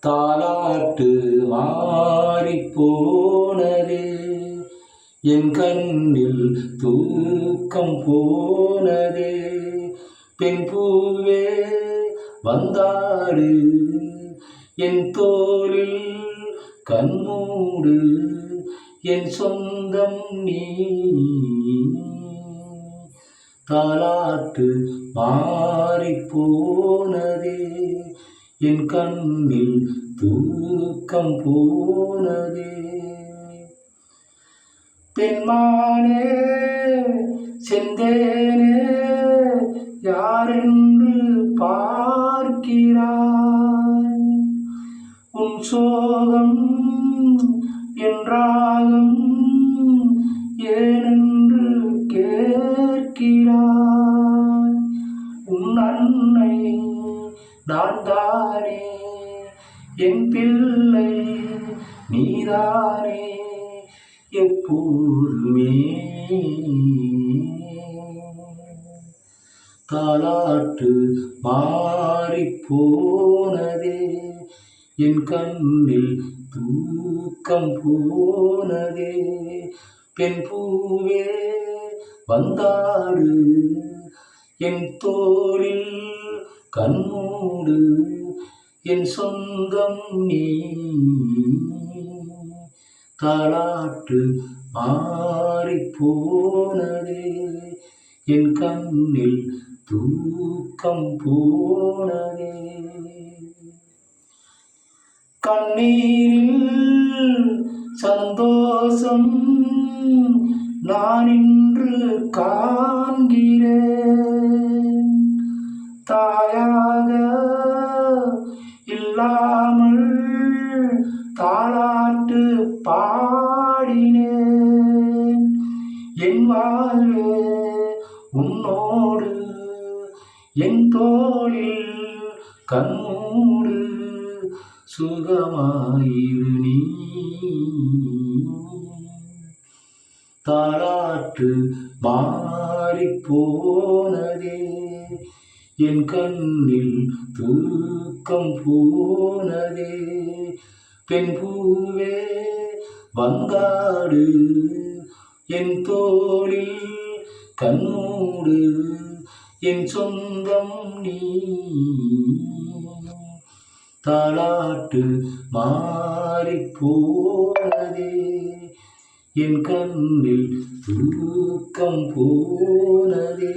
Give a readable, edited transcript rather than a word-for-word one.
தாலாட்டு மாறிப் போனதே, என் கண்ணில் தூக்கம் போனதே. பெண் பூவே வந்தாடு, என் தோளில் கண்மூடு, என் சொந்தம் நீ. தாலாட்டு மாறிப் போனதே, என் கண்ணில் தூக்கம் போனதே. பெண்மானே செந்தேனே, யாரென்று பார்க்கிறாய்? உன் சோகம் என்றாகும் ஏனென்று கேட்கிறாய்? உன் அன்னை நான் தானே, என் பிள்ளை நீதானே எப்போதுமே. தாலாட்டு மாறிப் போனதே, என் கண்ணில் தூக்கம் போனதே. பெண் பூவே வந்தாடு, என் தோளில் கண்மூடு, என் சொந்தம் நீ. தாலாட்டு மாறிப் போனதே, என் கண்ணில் தூக்கம் போனதே. கண்ணீரில் சந்தோஷம் நான் இன்று காண்கிறேன். தாயாக இல்லாமல் தாலாட்டு பாடினேன். என் வாழ்வே உன்னோடு, என் தோளில் கண்மூடு, சுகமாயிரு நீ. தாலாட்டு மாறிப் போனதே, என் கண்ணில் தூக்கம் போனதே. பெண் பூவே வந்தாடு, என் தோளில் கண்மூடு, என் சொந்தம் நீ. தாலாட்டு மாறிப் போனதே, என் கண்ணில் தூக்கம் போனதே.